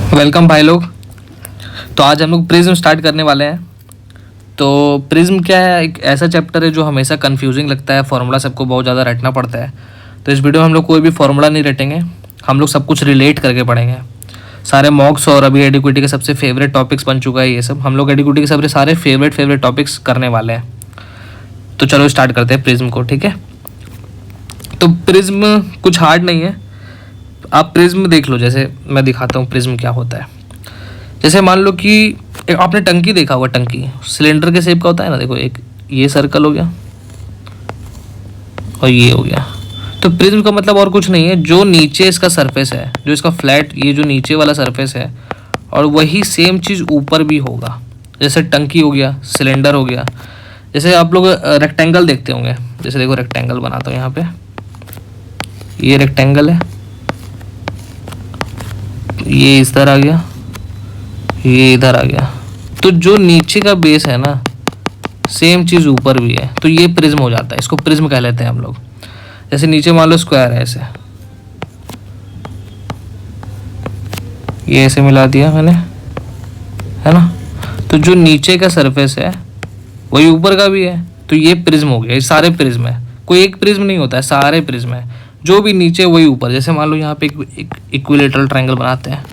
Welcome भाई लोग। तो आज हम लोग प्रिज्म स्टार्ट करने वाले हैं। तो प्रिज्म क्या है, एक ऐसा चैप्टर है जो हमेशा कंफ्यूजिंग लगता है, फार्मूला सबको बहुत ज़्यादा रटना पड़ता है। तो इस वीडियो में हम लोग कोई भी फार्मूला नहीं रटेंगे, हम लोग सब कुछ रिलेट करके पढ़ेंगे। सारे मॉक्स और अभी एडिक्विटी के सबसे फेवरेट टॉपिक्स बन चुका है ये सब। हम लोग एडिक्विटी के सबसे सारे फेवरेट टॉपिक्स करने वाले हैं। तो चलो स्टार्ट करते हैं प्रिज्म को, ठीक है। तो प्रिज्म कुछ हार्ड नहीं है, आप प्रिज्म देख लो। जैसे मैं दिखाता हूँ प्रिज्म क्या होता है। जैसे मान लो कि आपने टंकी देखा होगा, टंकी सिलेंडर के शेप का होता है ना। देखो, एक ये सर्कल हो गया और ये हो गया। तो प्रिज्म का मतलब और कुछ नहीं है, जो नीचे इसका सरफेस है, जो इसका फ्लैट, ये जो नीचे वाला सरफेस है, और वही सेम चीज़ ऊपर भी होगा। जैसे टंकी हो गया, सिलेंडर हो गया। जैसे आप लोग रेक्टेंगल देखते होंगे, जैसे देखो रेक्टेंगल बनाता हूँ यहाँ पे, ये रेक्टेंगल है, ये इस तरह आ गया, ये इधर आ गया। तो जो नीचे का बेस है ना, सेम चीज़ ऊपर भी है, तो ये प्रिज्म हो जाता है। इसको प्रिज्म कह लेते हैं हम लोग। जैसे नीचे मान लो स्क्वायर है, ऐसे ये ऐसे मिला दिया मैंने, है ना। तो जो नीचे का सरफेस है वही ऊपर का भी है, तो ये प्रिज्म हो गया। ये सारे प्रिज्म है, कोई एक प्रिज्म नहीं होता है, सारे प्रिज्म है। जो भी नीचे वही ऊपर। जैसे मान लो यहाँ पे एक इक्विलेटरल ट्रायंगल बनाते हैं,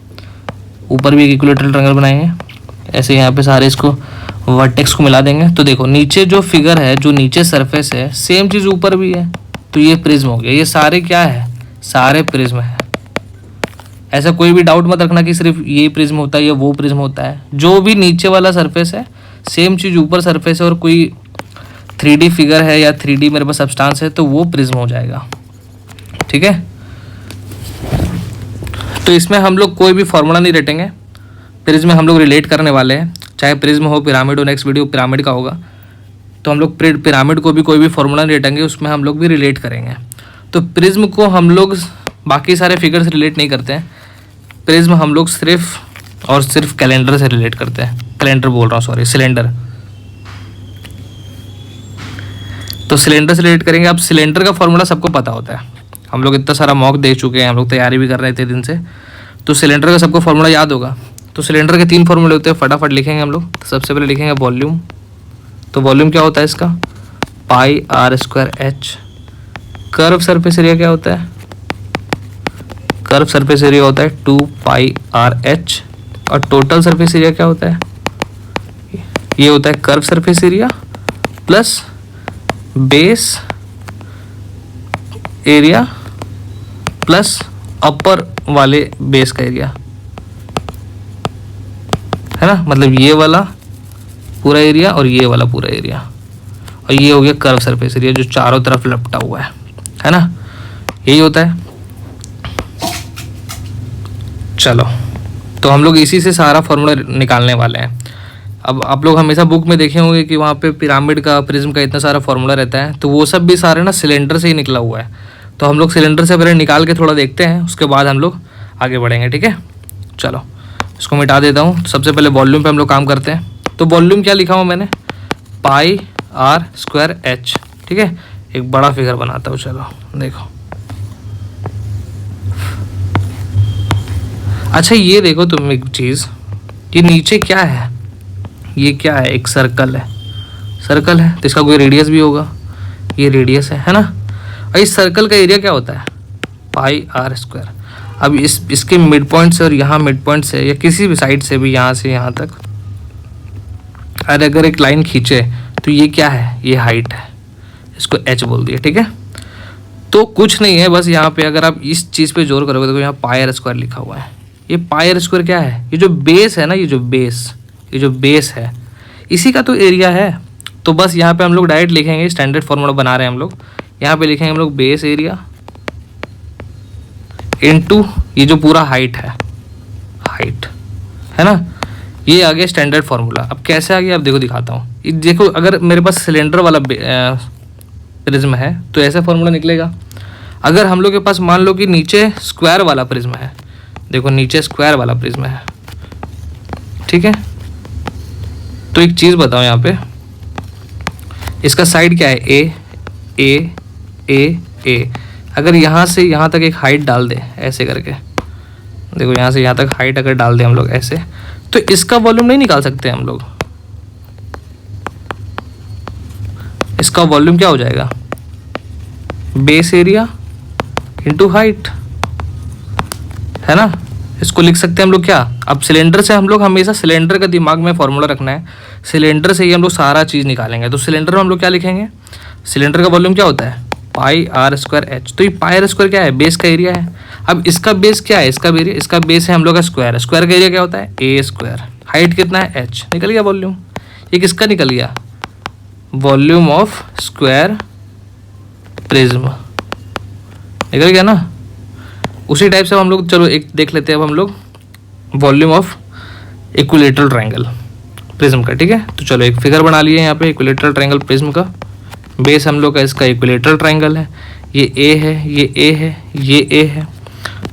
ऊपर भी एक इक्विलेटरल ट्रायंगल बनाएंगे। ऐसे यहाँ पे सारे इसको वर्टेक्स को मिला देंगे। तो देखो नीचे जो फिगर है, जो नीचे सरफेस है, सेम चीज़ ऊपर भी है, तो ये प्रिज्म हो गया। ये सारे क्या है, सारे प्रिज्म है। ऐसा कोई भी डाउट मत रखना कि सिर्फ ये प्रिज्म होता है या वो प्रिज्म होता है। जो भी नीचे वाला सरफेस है, सेम चीज़ ऊपर सरफेस है, और कोई 3D फिगर है या 3D मेरे पास सब्सटेंस है, तो वो प्रिज्म हो जाएगा, ठीक है। तो इसमें हम लोग कोई भी फार्मूला नहीं रटेंगे, प्रिज्म में हम लोग रिलेट करने वाले हैं। चाहे प्रिज्म हो, पिरामिड हो, नेक्स्ट वीडियो पिरामिड का होगा, तो हम लोग पिरामिड को भी कोई भी फार्मूला नहीं रटेंगे, उसमें हम लोग भी रिलेट करेंगे। तो प्रिज्म को हम लोग बाकी सारे फिगर से रिलेट नहीं करते हैं। प्रिज्म हम लोग सिर्फ और सिर्फ कैलेंडर से रिलेट करते हैं। कैलेंडर बोल रहा हूँ, सॉरी, सिलेंडर। तो सिलेंडर से रिलेट करेंगे। अब सिलेंडर का फार्मूला सबको पता होता है, हम लोग इतना सारा मॉक देख चुके हैं, हम लोग तैयारी भी कर रहे थे दिन से। तो सिलेंडर का सबको फार्मूला याद होगा। तो सिलेंडर के 3 फार्मूले होते हैं, फटाफट लिखेंगे हम लोग। तो सबसे पहले लिखेंगे वॉल्यूम। तो वॉल्यूम क्या होता है इसका, pi r square h. Curve surface area क्या होता है, कर्व सरफेस एरिया होता है 2 पाई आर एच। और टोटल सरफेस एरिया क्या होता है, ये होता है curve surface area plus base area plus upper वाले बेस का एरिया, है ना। मतलब ये वाला पूरा एरिया और ये वाला पूरा एरिया, और ये हो गया कर्व सरफेस एरिया जो चारों तरफ लपटा हुआ है ना। यही होता है। चलो, तो हम लोग इसी से सारा फॉर्मूला निकालने वाले हैं। अब आप लोग हमेशा बुक में देखे होंगे कि वहाँ पे पिरामिड का, प्रिज्म का इतना सारा फॉर्मूला रहता है, तो वो सब भी सारे ना सिलेंडर से ही निकला हुआ है। तो हम लोग सिलेंडर से पहले निकाल के थोड़ा देखते हैं, उसके बाद हम लोग आगे बढ़ेंगे, ठीक है। चलो इसको मिटा देता हूँ। तो सबसे पहले वॉल्यूम पे हम लोग काम करते हैं। तो वॉल्यूम क्या लिखा हुआ मैंने, पाई आर स्क्वायर एच, ठीक है। एक बड़ा फिगर बनाता हूँ, चलो देखो। अच्छा ये देखो तुम एक चीज़, ये नीचे क्या है, ये क्या है, एक सर्कल है। सर्कल है तो इसका कोई रेडियस भी होगा, ये रेडियस है ना। और इस सर्कल का एरिया क्या होता है, पाई आर स्क्वायर। अब इसके मिड पॉइंट से और यहाँ मिड पॉइंट से या किसी भी साइड से भी, यहाँ से यहाँ तक अगर एक लाइन खींचे तो ये क्या है, ये हाइट है, इसको एच बोल दिया, ठीक है। तो कुछ नहीं है, बस यहाँ पे अगर आप इस चीज़ पे जोर करोगे तो यहाँ पाई आर स्क्वायर लिखा हुआ है। ये पाई आर स्क्वायर क्या है, ये जो बेस है ना, ये जो बेस है, इसी का तो एरिया है। तो बस यहाँ पे हम लोग डायरेक्ट लिखेंगे, स्टैंडर्ड फॉर्मूला बना रहे हैं हम लोग। यहाँ पे लिखेंगे हम लोग बेस एरिया इनटू ये जो पूरा हाइट है ना। ये आ गया स्टैंडर्ड फार्मूला। अब कैसे आ गया, अब देखो दिखाता हूँ। देखो अगर मेरे पास सिलेंडर वाला प्रिज्म है तो ऐसा फार्मूला निकलेगा। अगर हम लोग के पास मान लो कि नीचे स्क्वायर वाला प्रिज्म है, देखो नीचे स्क्वायर वाला प्रिज्म है, ठीक है। तो एक चीज़ बताओ, यहाँ पे इसका साइड क्या है, ए। अगर यहाँ से यहाँ तक एक हाइट डाल दे ऐसे करके, देखो यहाँ से यहाँ तक हाइट अगर डाल दें हम लोग ऐसे, तो इसका वॉल्यूम नहीं निकाल सकते हम लोग। इसका वॉल्यूम क्या हो जाएगा, बेस एरिया इंटू हाइट, है ना। इसको लिख सकते हैं हम लोग क्या, अब सिलेंडर से हम लोग हमेशा सिलेंडर का दिमाग में फॉर्मूला रखना है, सिलेंडर से ही हम लोग सारा चीज़ निकालेंगे। तो सिलेंडर में हम लोग क्या लिखेंगे, सिलेंडर का वॉल्यूम क्या होता है, पाई आर स्क्वायर एच। तो ये पाई आर स्क्वायर क्या है, बेस का एरिया है। अब इसका बेस क्या है, इसका बेस है हम लोग का स्क्वायर। स्क्वायर का एरिया क्या होता है, ए स्क्वायर। हाइट कितना है, एच। निकल गया वॉल्यूम। ये किसका निकल गया, वॉल्यूम ऑफ स्क्वायर प्रिज्म, निकल गया ना। उसी टाइप से हम लोग, चलो एक देख लेते हैं अब हम लोग volume of equilateral triangle prism का, ठीक है। तो चलो एक फिगर बना लिए यहाँ पे इक्विलेटरल ट्रायंगल प्रिज्म का। बेस हम लोग का इसका इक्विलेटरल ट्रायंगल है, ये ए है, ये ए है, ये ए है।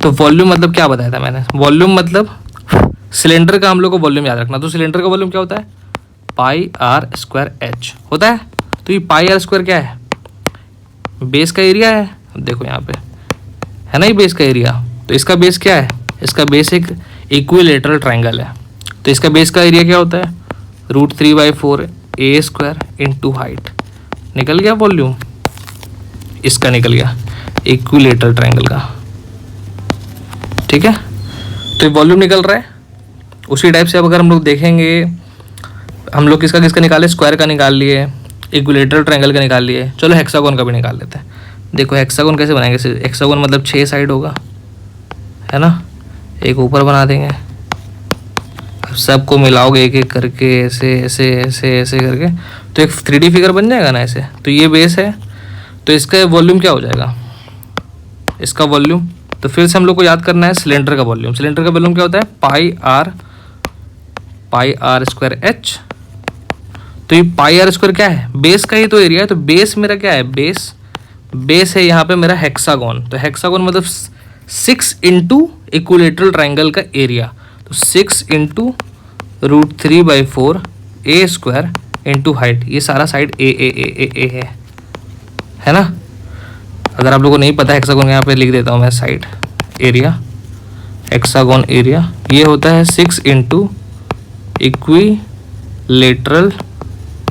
तो वॉल्यूम मतलब क्या बताया था मैंने, वॉल्यूम मतलब सिलेंडर का हम लोग को वॉल्यूम याद रखना। तो सिलेंडर का वॉल्यूम क्या होता है, पाई आर स्क्वायर एच होता है। तो ये पाई आर स्क्वायर क्या है, बेस का एरिया है। देखो यहाँ पे है ना, ये बेस का एरिया। तो इसका बेस क्या है, इसका बेस एक इक्विलेटरल ट्रायंगल है। तो इसका बेस का एरिया क्या होता है, √3/4 ए स्क्वायर इंटू हाइट। निकल गया वॉल्यूम, इसका निकल गया इक्विलेटरल ट्रायंगल का, ठीक है। तो ये वॉल्यूम निकल रहा है। उसी टाइप से अब अगर हम लोग देखेंगे, हम लोग किसका किसका निकाले, स्क्वायर का निकाल लिए, इक्विलेटरल ट्रायंगल का निकाल लिए। चलो हेक्सागोन का भी निकाल लेते हैं। देखो हेक्सागोन कैसे बनाएंगे, हेक्सागोन मतलब 6 साइड होगा, है ना। एक ऊपर बना देंगे, सबको मिलाओगे एक एक करके, ऐसे ऐसे ऐसे ऐसे करके, तो एक 3D फिगर बन जाएगा ना ऐसे। तो ये बेस है, तो इसका वॉल्यूम क्या हो जाएगा, इसका वॉल्यूम। तो फिर से हम लोग को याद करना है सिलेंडर का वॉल्यूम। सिलेंडर का वॉल्यूम क्या होता है, पाई आर स्क्वायर एच। तो ये पाई आर स्क्वायर क्या है, बेस का ही तो एरिया है। तो बेस मेरा क्या है, बेस है यहाँ पे मेरा हेक्सागोन। तो हेक्सागोन मतलब 6 इंटू इक्विलेटरल ट्रायंगल का एरिया। तो 6 इंटू √3/4 ए स्क्वायर इंटू हाइट। ये सारा साइड ए है ना। अगर आप लोगों को नहीं पता हेक्सागोन, यहाँ पे लिख देता हूँ मैं साइड एरिया, हेक्सागोन एरिया ये होता है 6 into equilateral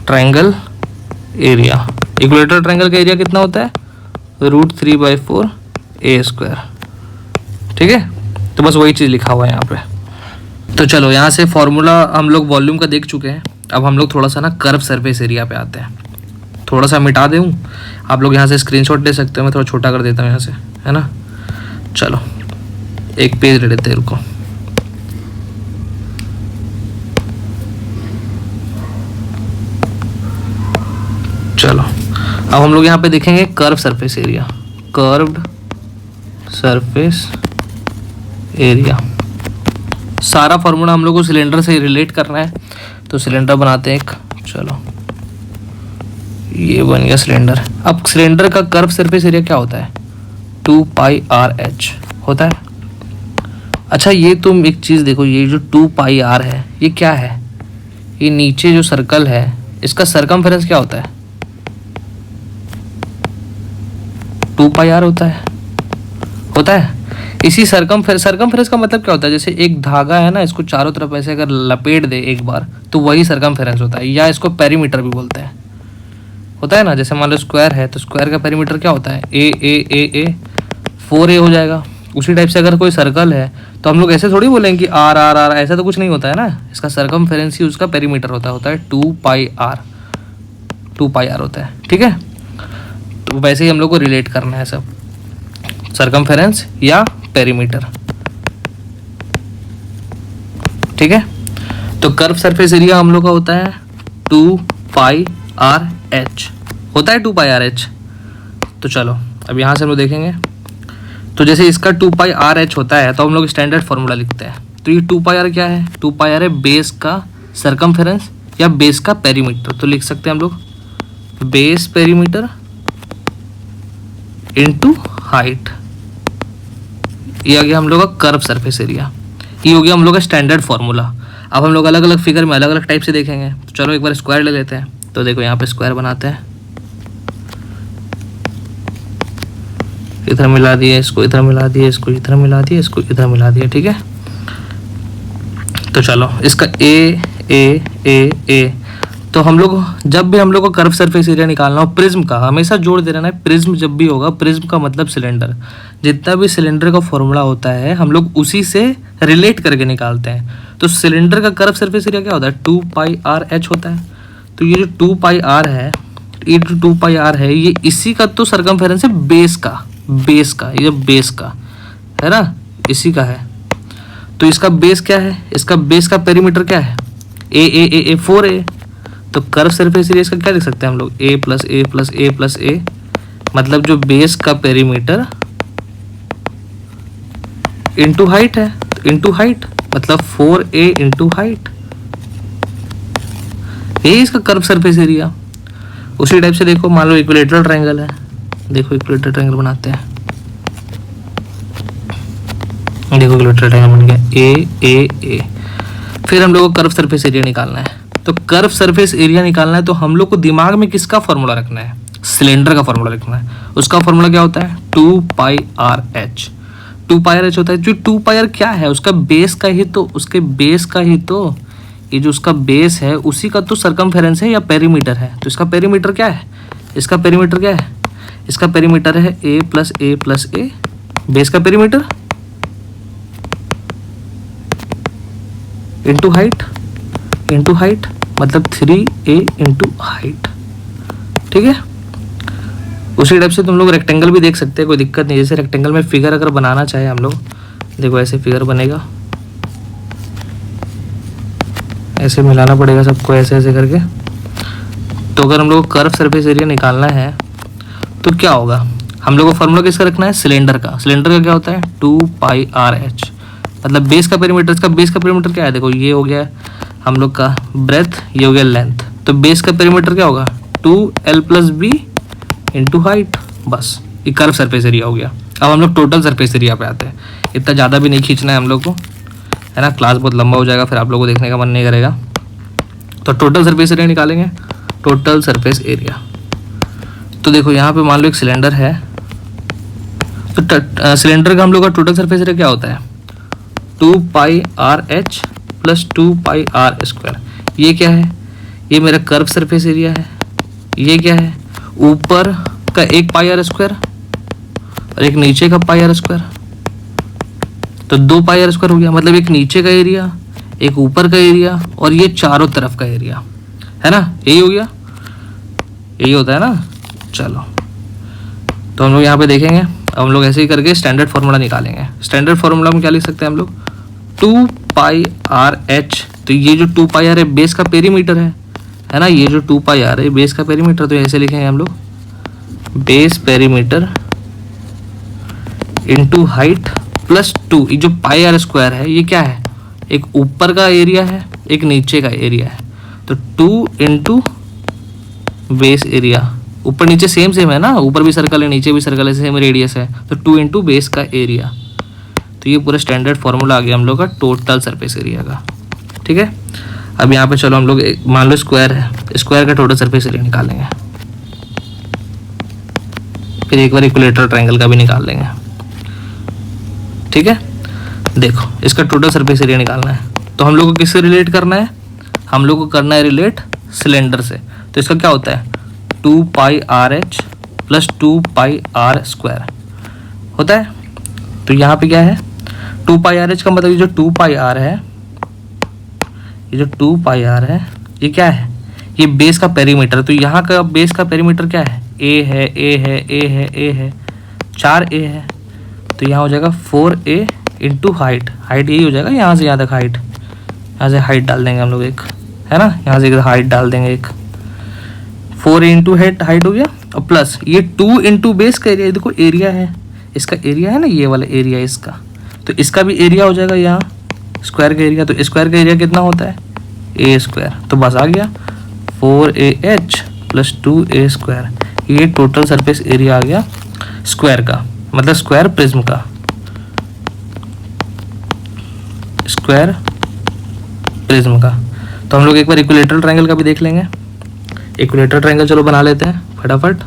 triangle area. Equilateral triangle का एरिया कितना होता है, √3/4 ए स्क्वायर, ठीक है। तो बस वही चीज़ लिखा हुआ है यहाँ पे। तो चलो यहाँ से फॉर्मूला हम लोग वॉल्यूम का देख चुके हैं। अब हम लोग थोड़ा सा ना कर्व सरफेस एरिया पे आते हैं। थोड़ा सा मिटा दूँ, आप लोग यहाँ से स्क्रीनशॉट ले सकते हो, मैं थोड़ा छोटा कर देता हूँ यहाँ से, है ना। चलो एक पेज ले लेते हैं, रुको। चलो अब हम लोग यहाँ पे देखेंगे curve surface area, curved surface area. सारा फॉर्मूला हम लोग को सिलेंडर से रिलेट करना है। तो सिलेंडर बनाते हैं एक, चलो ये बन गया सिलेंडर। अब सिलेंडर का कर्व सरफेस एरिया क्या होता है, 2πRh होता है। अच्छा ये तुम एक चीज़ देखो, ये जो 2πr है ये क्या है, ये नीचे जो सर्कल है इसका सरकमफेरेंस क्या होता है, 2πr होता है। इसी सरकमफेरेंस का मतलब क्या होता है, जैसे एक धागा है ना, इसको चारों तरफ ऐसे अगर लपेट दे एक बार तो वही सरकमफेरेंस होता है, या इसको पेरीमीटर भी बोलते हैं, होता है ना। जैसे मान लो स्क्वायर है तो स्क्वायर का पेरीमीटर क्या होता है, ए 4a हो जाएगा। उसी टाइप से अगर कोई सर्कल है तो हम लोग ऐसे थोड़ी बोलेंगे कि आर आर आर, ऐसा तो कुछ नहीं होता है ना। इसका सरकमफेरेंस ही उसका पेरीमीटर होता है 2πr होता है, ठीक है। तो वैसे ही हम लोग को रिलेट करना है सब, सरकमफेरेंस या पेरीमीटर, ठीक है। तो कर्व सरफेस एरिया हम लोग का होता है 2πRh, होता है 2πRh। तो चलो अब यहाँ से हम लोग देखेंगे, तो जैसे इसका 2πRh होता है तो हम लोग स्टैंडर्ड फॉर्मूला लिखते हैं। तो ये 2πr क्या है, 2πr है बेस का सरकमफेरेंस या बेस का पेरीमीटर। तो लिख सकते हैं हम लोग बेस पेरीमीटर इनटू हाइट। ये आ गया हम लोग का कर्व सरफेस एरिया, ये हो गया हम लोग का स्टैंडर्ड फॉर्मूला। अब हम लोग अलग अलग फिगर में अलग अलग टाइप से देखेंगे। तो चलो एक बार स्क्वायर ले लेते हैं। तो देखो यहाँ पे स्क्वायर बनाते हैं, इधर मिला दिया, इसको इधर मिला दिया, इसको इधर मिला दिया, इसको इधर मिला दिया, ठीक है। तो चलो इसका ए ए ए ए, तो हम लोग जब भी हम लोग को कर्व सरफेस एरिया निकालना हो प्रिज्म का, हमेशा जोड़ दे रहना है प्रिज्म जब भी होगा, प्रिज्म का मतलब सिलेंडर, जितना भी सिलेंडर का फॉर्मूला होता है हम लोग उसी से रिलेट करके निकालते हैं। तो सिलेंडर का कर्व सरफेस एरिया क्या होता है, 2πr/h होता है। तो ये जो 2πr है, ये जो 2πr है, ये इसी का तो सरकमफेरेंस है, बेस का, ये जो बेस का है ना, इसी का है। तो इसका बेस क्या है, इसका बेस का पेरीमीटर क्या है, ए 4a। तो कर्व सरफेस एरिया इसका क्या लिख सकते हैं हम लोग, a + a + a + a, मतलब जो बेस का पेरीमीटर इंटू हाइट है, तो इंटू हाइट मतलब 4a इंटू हाइट, यही इसका कर्व सरफेस एरिया। उसी टाइप से देखो, मान लो इक्विलेटरल ट्रायंगल है, देखो इक्विलेटरल ट्रायंगल बनाते हैं, देखो इक्विलेटरल ट्रायंगल बन गया ए। फिर हम लोग को कर्व सरफेस एरिया निकालना है। तो कर्व सरफेस एरिया निकालना है तो हम लोग को दिमाग में किसका फॉर्मूला रखना है, सिलेंडर का फॉर्मूला रखना है। उसका फॉर्मूला क्या होता है, 2πr/h। 2πr/h होता है। जो 2πr क्या है, उसका बेस का ही तो, उसके बेस का ही तो, ये जो उसका बेस है उसी का तो सरकमफेरेंस है या पेरीमीटर है। तो इसका पेरीमीटर क्या है, इसका पेरीमीटर क्या है, इसका पेरीमीटर है a + a + a, बेस का पेरीमीटर इंटू हाइट मतलब 3a इंटू हाइट, ठीक है। उसी टाइप से तुम लोग रेक्टेंगल भी देख सकते हैं, कोई दिक्कत नहीं। जैसे रेक्टेंगल में फिगर अगर बनाना चाहे हम लोग, देखो ऐसे फिगर बनेगा, ऐसे मिलाना पड़ेगा सबको ऐसे ऐसे करके। तो अगर हम लोग को कर्व सरफेस एरिया निकालना है तो क्या होगा, हम लोग को फॉर्मूला किसका रखना है, सिलेंडर का। सिलेंडर का क्या होता है, 2πr/h, मतलब बेस का पेरीमीटर। इसका बेस का पेरीमीटर क्या है, देखो ये हो गया हम लोग का ब्रेथ, ये हो गया लेंथ। तो बेस का पेरीमीटर क्या होगा, 2l + b इंटू हाइट, बस ये कर्व सरफेस एरिया हो गया। अब हम लोग टोटल सरफेस एरिया पे आते हैं। इतना ज़्यादा भी नहीं खींचना है हम लोग को, है ना, क्लास बहुत लंबा हो जाएगा, फिर आप लोगों को देखने का मन नहीं करेगा। तो टोटल सरफेस एरिया निकालेंगे, टोटल सरफेस एरिया। तो देखो यहाँ पे मान लो एक सिलेंडर है, तो सिलेंडर का हम लोग का टोटल सरफेस एरिया क्या होता है, 2πr/h + 2πr²। ये क्या है, ये मेरा कर्व सरफेस एरिया है। ये क्या है, ऊपर का एक πr² और एक नीचे का πr², तो 2πr² हो गया। मतलब एक नीचे का एरिया, एक ऊपर का एरिया और ये चारों तरफ का एरिया, है ना, यही हो गया, यही होता है ना। चलो तो हम लोग यहाँ पे देखेंगे। अब हम लोग ऐसे ही करके स्टैंडर्ड फार्मूला निकालेंगे। स्टैंडर्ड फार्मूला में क्या लिख सकते हैं हम लोग, 2πr/h। तो ये जो 2πr है बेस का पेरीमीटर है ना, ये जो 2πr है बेस का पेरीमीटर। तो ऐसे लिखेंगे हम लोग, बेस पेरीमीटर इंटू हाइट + 2, ये जो πr² है ये क्या है, एक ऊपर का एरिया है, एक नीचे का एरिया है। तो 2 इंटू बेस एरिया, ऊपर नीचे सेम है ना, ऊपर भी सर्कल है नीचे भी सर्कल है, सेम रेडियस है। तो 2 इंटू बेस का एरिया। तो ये पूरा स्टैंडर्ड फार्मूला आ गया हम लोग का टोटल सरफेस एरिया का, ठीक है। अब यहाँ पे चलो हम लोग मान लो स्क्वायर है, स्क्वायर का टोटल सरफेस एरिया निकालेंगे। फिर एक बार इक्विलेटरल ट्रायंगल का भी निकाल लेंगे, ठीक है। देखो इसका टोटल सरफेस एरिया निकालना है तो हम लोग को किससे रिलेट करना है, हम लोग को करना है रिलेट सिलेंडर से। तो इसका क्या होता है, 2πr/h + 2πr² होता है। तो यहाँ पे क्या है, 2πr/h का मतलब ये जो 2πr है, ये जो 2πr है ये क्या है, ये बेस का पेरीमीटर। तो यहाँ का बेस का पेरीमीटर क्या है, a है, a है, a है, a है, 4a है। तो यहाँ हो जाएगा 4a इंटू हाइट, हाइट यही हो जाएगा यहाँ से यहाँ तक हाइट, यहाँ से हाइट डाल देंगे हम लोग एक, है ना, यहाँ से हाइट डाल देंगे एक, 4a इंटू हाइट हो गया, और प्लस ये 2 इंटू बेस का एरिया। देखो एरिया है, इसका एरिया है ना, ये वाला एरिया इसका, तो इसका भी एरिया हो जाएगा यहाँ स्क्वायर का एरिया। तो स्क्वायर का एरिया कितना होता है, a²। तो बस आ गया 4ah + 2a²। ये टोटल सरफेस एरिया आ गया स्क्वायर का, मतलब स्क्वायर प्रिज्म का, स्क्वायर प्रिज्म का। तो हम लोग एक बार इक्विलेटरल ट्रायंगल का भी देख लेंगे। इक्विलेटरल ट्रायंगल चलो बना लेते हैं फटाफट।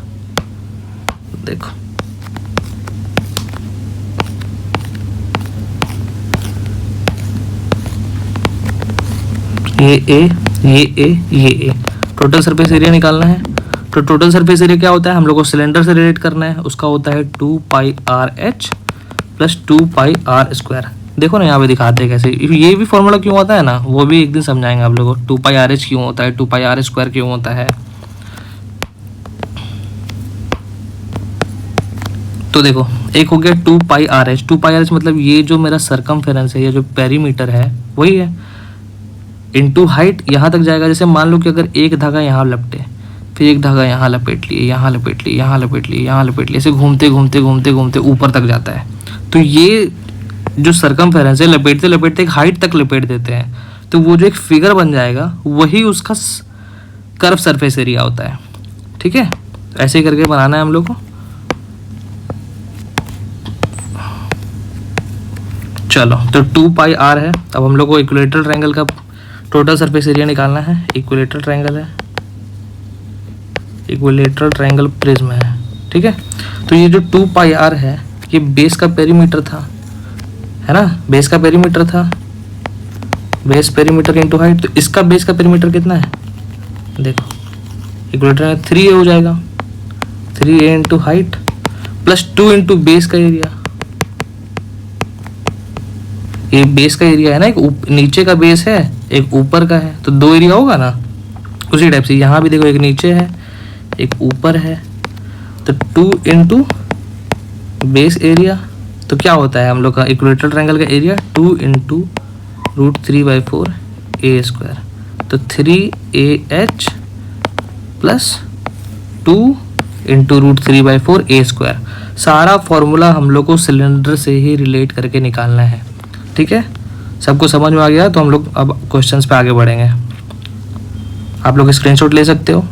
देखो ये ए, टोटल सरफेस एरिया निकालना है। तो टोटल सरफेस एरिया क्या होता है, हम लोग को सिलेंडर से रिलेट करना है, उसका होता है 2πRH प्लस 2πr²। देखो ना यहाँ पे दिखाते हैं कैसे, ये भी फॉर्मूला क्यों होता है ना, वो भी एक दिन समझाएंगे आप लोगों को। 2πRH क्यों होता है, 2πr² क्यों होता है। तो देखो एक हो गया 2πRH। 2πRH मतलब ये जो मेरा सरकमफेरेंस है, ये जो पेरीमीटर है वही है, इनटू हाइट यहाँ तक जाएगा। जैसे मान लो कि अगर एक धागा यहाँ लपटे, फिर एक धागा यहाँ लपेट लिए, यहाँ लपेट लिए, यहाँ लपेट लिए, यहाँ लपेट लिए, ऐसे घूमते घूमते घूमते घूमते ऊपर तक जाता है। तो ये जो सरकमफेरेंस है, लपेटते लपेटते एक हाइट तक लपेट देते हैं, तो वो जो एक फिगर बन जाएगा वही उसका कर्व सरफेस एरिया होता है। ठीक है, ऐसे ही करके बनाना है हम लोग को। चलो तो 2πr है। अब हम लोग को इक्विलेटरल ट्रायंगल का टोटल सरफेस एरिया निकालना है। इक्विलेटरल ट्रायंगल है, इक्विलेटरल ट्रायंगल प्रिज्म है। ठीक है, तो ये जो 2πr है ये बेस का पेरीमीटर था, है ना, बेस का पेरीमीटर था, बेस पेरीमीटर इनटू हाइट। तो इसका बेस का पेरीमीटर कितना है, देखो इक्विलेटर में 3a हो जाएगा, 3a into height plus 2 into base का एरिया। ये बेस का एरिया है ना, एक नीचे का बेस है, एक ऊपर का है, तो दो एरिया होगा ना। उसी टाइप से यहाँ भी देखो, एक नीचे है एक ऊपर है, तो 2 इंटू बेस एरिया। तो क्या होता है हम लोग का इक्विलेटरल ट्रायंगल का एरिया 2 इंटू √3/4 a²। तो 3ah प्लस 2 इंटू √3/4 a²। सारा फॉर्मूला हम लोग को सिलेंडर से ही रिलेट करके निकालना है। ठीक है, सबको समझ में आ गया। तो हम लोग अब क्वेश्चंस पे आगे बढ़ेंगे। आप लोग स्क्रीनशॉट ले सकते हो।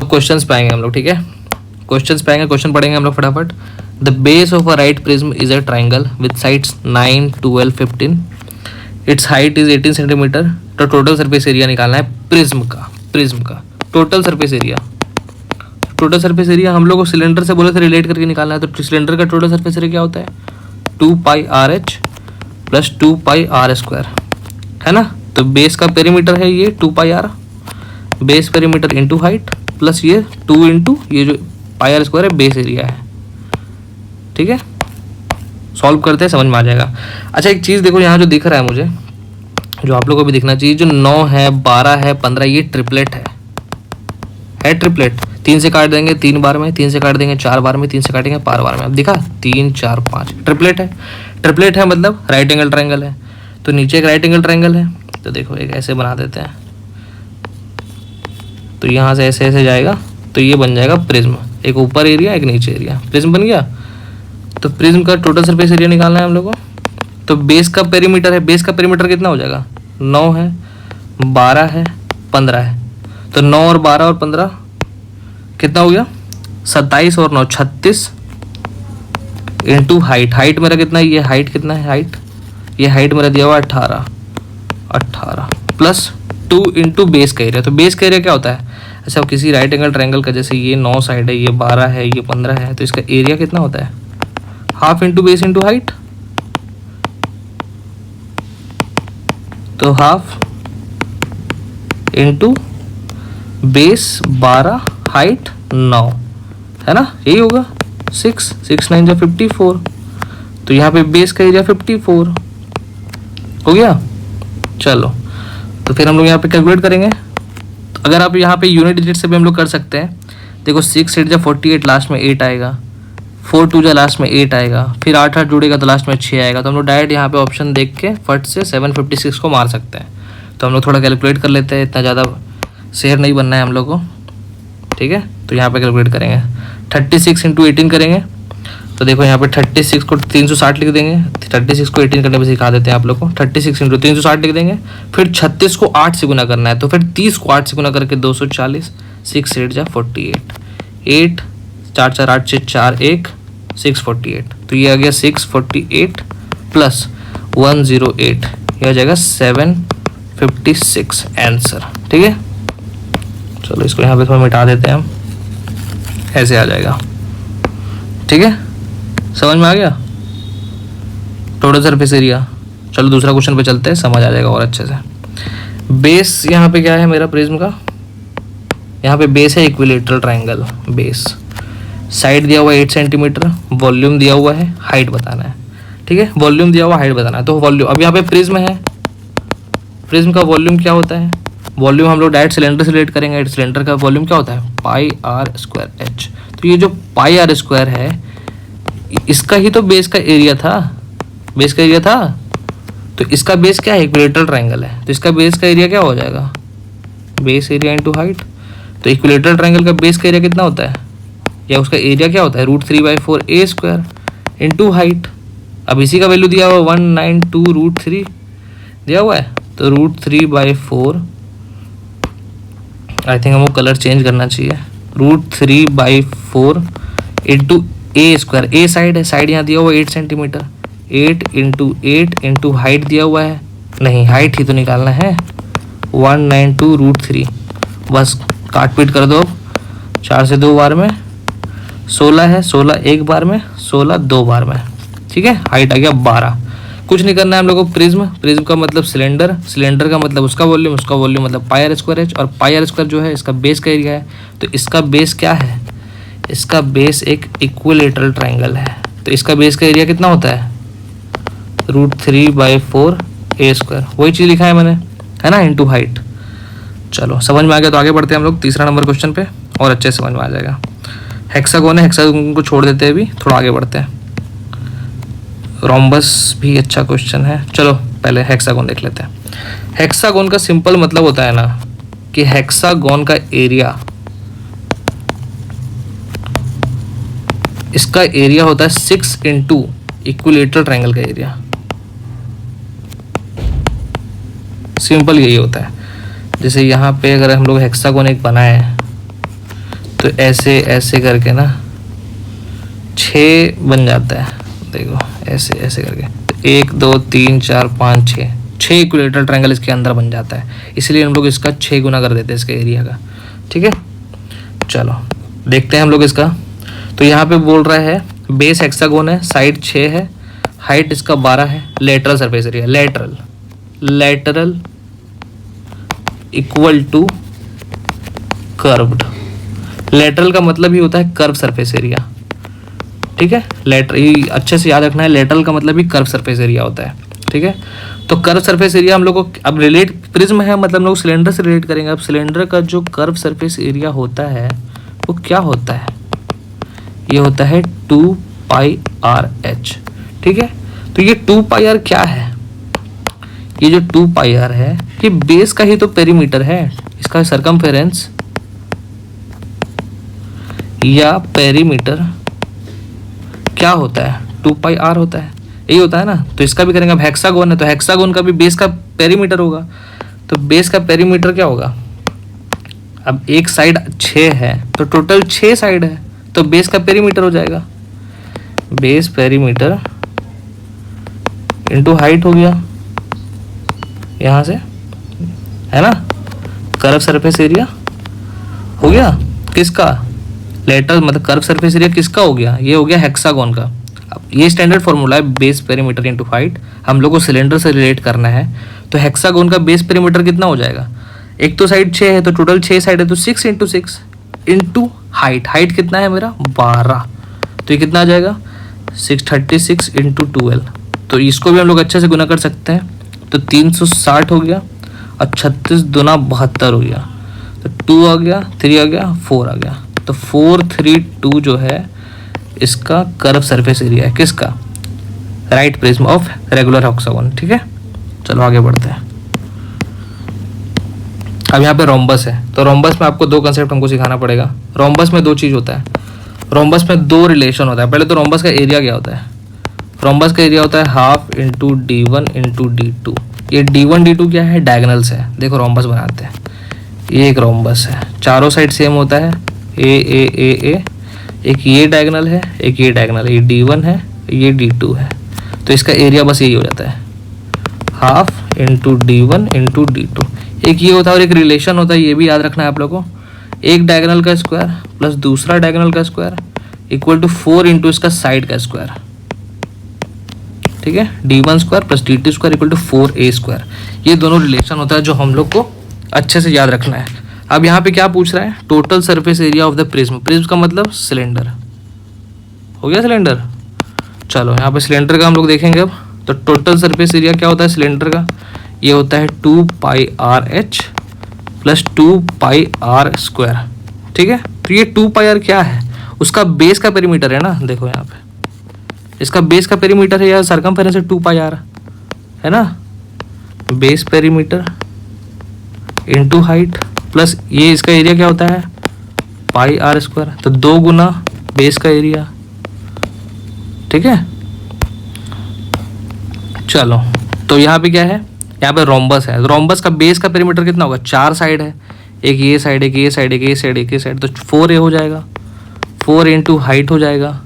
क्वेश्चंस पे आएंगे हम लोग। ठीक है, क्वेश्चंस पे आएंगे, क्वेश्चन पढ़ेंगे हम लोग फटाफट। The base of a right prism is a triangle with sides 9, 12, 15। It's height is 18 centimetre. तो टोटल सरफेस एरिया निकालना है प्रिज्म का total surface area. Total surface area हम लोग को सिलेंडर से बोले थे रिलेट करके निकालना है। तो सिलेंडर का टोटल सरफेस एरिया क्या होता है, 2πRH प्लस 2πr², है ना। तो बेस का पेरीमीटर है ये 2πr, base perimeter into height plus ये 2 इंटू ये जो πr² है बेस एरिया है। ठीक है, सॉल्व करते हैं, समझ में आ जाएगा। अच्छा एक चीज़ देखो, यहाँ जो दिख रहा है मुझे, जो आप लोगों को भी दिखना चाहिए, जो 9 है, 12 है, 15, ये ट्रिपलेट है ट्रिपलेट। 3 से काट देंगे 3 बार में, 3 से काट देंगे 4 बार में, 3 से काटेंगे 5 बार में। अब दिखा 3, 4, 5 ट्रिपलेट है। ट्रिपलेट है मतलब राइट एंगल ट्रायंगल है। तो नीचे एक राइट एंगल ट्रायंगल है, तो देखो एक ऐसे बना देते हैं। तो यहाँ से ऐसे ऐसे जाएगा, तो ये बन जाएगा प्रिज्म। एक ऊपर एरिया एक नीचे एरिया, प्रिज्म बन गया। तो प्रिज्म का टोटल सरफेस एरिया निकालना है हम लोग को। तो बेस का पेरीमीटर है, बेस का पेरीमीटर कितना हो जाएगा, 9 है, 12 है, 15 है। तो 9 और 12 और 15 कितना हो गया, 27 और 9 36 इंटू हाइट। हाइट मेरा कितना है, ये हाइट कितना है, हाइट ये हाइट मेरा दिया हुआ 18 प्लस 2 इंटू बेस का एरिया। तो बेस का एरिया क्या होता है, अच्छा किसी राइट एंगल ट्रायंगल का, जैसे ये 9 साइड है, ये 12 है, ये 15 है, तो इसका एरिया कितना होता है, half into base into height. तो हाफ इंटू बेस 12 हाइट 9, है ना, यही होगा। 6 9 जा 54। तो यहाँ पे बेस का एरिया 54 हो गया। चलो तो फिर हम लोग यहाँ पे कैलकुलेट करेंगे। तो अगर आप यहाँ पे यूनिट डिजिट से भी हम लोग कर सकते हैं। देखो 6 8 जा 48, लास्ट में 8 आएगा, 4 2 जा लास्ट में 8 आएगा, फिर 8 8 जुड़ेगा तो लास्ट में 6 आएगा। तो हम लोग डायरेक्ट यहाँ पे ऑप्शन देख के फट से 756 को मार सकते हैं। तो हम लोग थोड़ा कैलकुलेट कर लेते हैं, इतना ज़्यादा शेयर नहीं बनना है हम लोग को। ठीक है, तो यहाँ पे कैलकुलेट करेंगे 36 इंटू 18 करेंगे। तो देखो यहाँ पे 36 को 360 लिख देंगे, 36 को 18 करने में सिखा देते हैं आप लोग को। 36 इंटू 360 लिख देंगे, फिर 36 को 8 से गुना करना है, तो फिर 30 को 8 से गुना करके 240, 6 8 जा 48, 8 4 4 8 6 4 1 648। तो ये आ गया 648 प्लस 108, ये आ जाएगा 756 आंसर। ठीक है, चलो इसको यहाँ पे थोड़ा मिटा देते हैं हम, ऐसे आ जाएगा। ठीक है, समझ में आ गया टोटल सरफेस एरिया। चलो दूसरा क्वेश्चन पे चलते हैं, समझ आ जाएगा और अच्छे से। बेस यहाँ पे क्या है मेरा प्रिज्म का, यहाँ पे बेस है इक्विलेटरल ट्रायंगल, बेस, साइड दिया हुआ है 8 सेंटीमीटर, वॉल्यूम दिया हुआ है, हाइट बताना है, ठीक है, वॉल्यूम दिया हुआ हाइट बताना है। तो वॉल्यूम, अब यहाँ पे प्रिज्म है, प्रिज्म का वॉल्यूम क्या होता है, वॉल्यूम हम लोग डायरेक्ट सिलेंडर से रिलेट करेंगे, सिलेंडर का वॉल्यूम क्या होता है पाई आर स्क्वायर एच। तो ये जो पाई आर स्क्वायर है इसका ही तो बेस का एरिया था, बेस का एरिया था, तो इसका बेस क्या है इक्विलेटरल ट्रायंगल है, तो इसका बेस का एरिया क्या हो जाएगा, बेस एरिया इंटू हाइट। तो इक्विलेटरल ट्रायंगल का बेस का एरिया कितना होता है, या उसका एरिया क्या होता है √3/4 ए स्क्वायर इंटू हाइट। अब इसी का वैल्यू दिया हुआ 192√3 दिया हुआ है, तो √3/4, आई थिंक हमको कलर चेंज करना चाहिए, √3/4 into a square, A side है, साइड यहाँ दिया हुआ 8 सेंटीमीटर, 8 इंटू 8 इंटू हाइट दिया हुआ है, नहीं हाइट ही तो निकालना है, 192√3, बस काट पीट कर दो, 4 से 2 बार में 16 है, 16 एक बार में, 16 2 बार में, ठीक है, हाइट आ गया 12। कुछ नहीं करना है हम लोग को, प्रिज्म, प्रिज्म का मतलब सिलेंडर, सिलेंडर का मतलब उसका वॉल्यूम, उसका वॉल्यूम मतलब पाई आर स्क्वायर एच, और पाई आर स्क्वायर जो है इसका बेस का एरिया है, तो इसका बेस क्या है, इसका बेस एक इक्विलेटरल ट्रायंगल है, तो इसका बेस का एरिया कितना होता है √3/4 ए स्क्वायर, वही चीज़ लिखा है मैंने, है ना, इंटू हाइट। चलो समझ में आ गया, तो आगे बढ़ते हैं हम लोग तीसरा नंबर क्वेश्चन पे, और अच्छे से समझ में आ जाएगा। हेक्सागोन है, हेक्सागोन को छोड़ देते हैं अभी, थोड़ा आगे बढ़ते हैं। रोम्बस भी अच्छा क्वेश्चन है, चलो पहले हेक्सागोन देख लेते हैं। हेक्सागोन का सिंपल मतलब होता है ना कि हेक्सागोन का एरिया, इसका एरिया होता है 6 इंटू इक्विलेटरल ट्रायंगल का एरिया, सिंपल यही होता है। जैसे यहाँ पे अगर हम लोग हेक्सागोन एक बनाए तो ऐसे ऐसे करके ना 6 बन जाता है, देखो ऐसे ऐसे करके, तो 1 2 3 4 5 6 इक्विलेटरल ट्रायंगल इसके अंदर बन जाता है, इसलिए हम लोग इसका 6 गुना कर देते हैं इसके एरिया का, ठीक है। चलो देखते हैं हम लोग इसका, तो यहाँ पे बोल रहा है बेस हेक्सागोन है, साइड 6 है, हाइट इसका 12 है, lateral surface area, lateral, lateral equal to curved, lateral का मतलब ही होता है कर्व सरफेस एरिया, ठीक है, लेटर अच्छे से याद रखना है, लेटरल का मतलब ही कर्व सरफेस एरिया होता है, ठीक है। तो कर्व सरफेस एरिया हम लोग को अब रिलेट, प्रिज्म है मतलब हम लोग सिलेंडर से रिलेट करेंगे। अब सिलेंडर का जो कर्व सरफेस एरिया होता है वो क्या होता है, ये होता है 2πRh, ठीक है। तो ये 2πr क्या है, ये जो 2πr है ये बेस का ही तो पेरीमीटर है, इसका सरकमफेरेंस या पेरीमीटर क्या होता है 2πr होता है, यही होता है ना। तो इसका भी करेंगे, अब हेक्सागोन है तो हेक्सागोन का भी बेस का पेरीमीटर होगा, तो बेस का पेरीमीटर क्या होगा, अब एक साइड 6 है तो टोटल 6 साइड है, तो बेस का पेरीमीटर हो जाएगा, बेस पेरीमीटर इंटू हाइट हो गया, यहाँ से है ना, कर्व सरफेस एरिया हो गया किसका, लेटरल मतलब कर्व सरफेस एरिया किसका हो गया, ये हो गया हेक्सागोन का। अब ये स्टैंडर्ड फॉर्मूला है बेस पेरीमीटर इनटू हाइट, हम लोग को सिलेंडर से रिलेट करना है, तो हेक्सागोन का बेस पेरीमीटर कितना हो जाएगा, एक तो साइड 6 है तो टोटल 6 साइड है, तो 6 इंटू 6 इंटू हाइट, हाइट कितना है मेरा 12, तो ये कितना आ जाएगा 636 इंटू 12, तो इसको भी हम लोग अच्छे से गुना कर सकते हैं, तो 360 हो गया और 36 दूना 72 हो गया, तो 2 आ गया, 3 आ गया, 4 आ गया, तो 432 जो है इसका कर्व सरफेस एरिया है किसका, right prism of regular hexagon, ठीक है। चलो आगे बढ़ते हैं। अब यहाँ पे रोम्बस है, तो रोम्बस में आपको 2 कंसेप्ट हमको सिखाना पड़ेगा। रोम्बस में 2 चीज़ होता है, रोम्बस में 2 रिलेशन होता है। पहले तो रोम्बस का एरिया क्या होता है, रोम्बस का एरिया होता है half into D1 into D2। ये D1 D2 क्या है, डायगनल्स है। देखो रोम्बस बनाते हैं, ये एक रोम्बस है, चारों साइड सेम होता है, ए, एक ये डायगनल है, एक ये डायगनल है, ये D1 है, ये D2 है, तो इसका एरिया बस यही हो जाता है half into D1 into D2। एक ये होता है और एक रिलेशन होता है, ये भी याद रखना है आप लोगों को, एक डायगनल का स्क्वायर प्लस दूसरा डायगनल का स्क्वायर इक्वल टू 4 इंटू इसका साइड का स्क्वायर, ठीक है, d1 square plus dt square equal to 4a square. ये दोनों रिलेशन होता है जो हम लोग को अच्छे से याद रखना है। अब यहाँ पे क्या पूछ रहा है, total surface area of the prism. Prism का मतलब सिलेंडर, हो गया सिलेंडर। चलो यहाँ पे सिलेंडर का हम लोग देखेंगे अब। तो टोटल सरफेस एरिया क्या होता है सिलेंडर का, ये होता है 2πrh प्लस 2πr स्क्वायर, ठीक है। तो ये 2πr क्या है, उसका बेस का पेरीमीटर है ना, देखो यहाँ पे इसका बेस का पेरीमीटर है, या सरकमफेरेंस है 2πr, है ना, base perimeter into height plus ये इसका एरिया क्या होता है πr स्क्वायर, तो 2 गुना बेस का एरिया, ठीक है। चलो तो यहाँ पे क्या है, यहाँ पे रोम्बस है। रोम्बस का बेस का पेरीमीटर कितना होगा, 4 साइड है, एक ये साइड, एक ये साइड, एक ये साइड, एक ये साइड, तो 4a हो जाएगा, 4 इंटू हाइट हो जाएगा।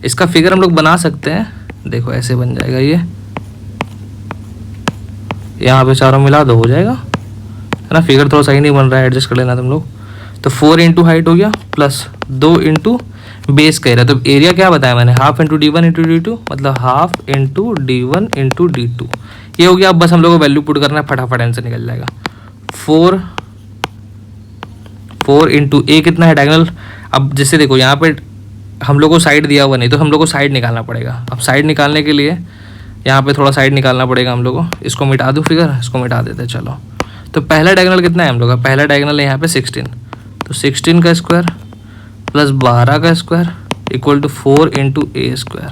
इसका फिगर हम लोग बना सकते हैं, देखो ऐसे बन जाएगा, ये यहाँ पे चारों मिला दो, हो जाएगा, है ना। फिगर थोड़ा सही नहीं बन रहा है, एडजस्ट कर लेना तुम लोग। तो 4 इंटू हाइट हो गया प्लस 2 इंटू बेस का एरिया। तो एरिया क्या बताया मैंने, half into d1 into d2, मतलब half into d1 into d2, ये हो गया। अब बस हम लोग को वैल्यू पुट करना है, फटाफट आंसर निकल जाएगा। 4 इंटू ए कितना है डायगोनल। अब जैसे देखो यहाँ पे हम लोग को साइड दिया हुआ नहीं, तो हम लोग को साइड निकालना पड़ेगा। अब साइड निकालने के लिए यहाँ पे थोड़ा साइड निकालना पड़ेगा हम लोग को। इसको मिटा दूँ फिगर, इसको मिटा देते हैं। चलो तो पहला डायगोनल कितना है हम लोग का, पहला डायगोनल है यहाँ पे 16, तो 16 का स्क्वायर प्लस 12 का square equal to 4 into a square.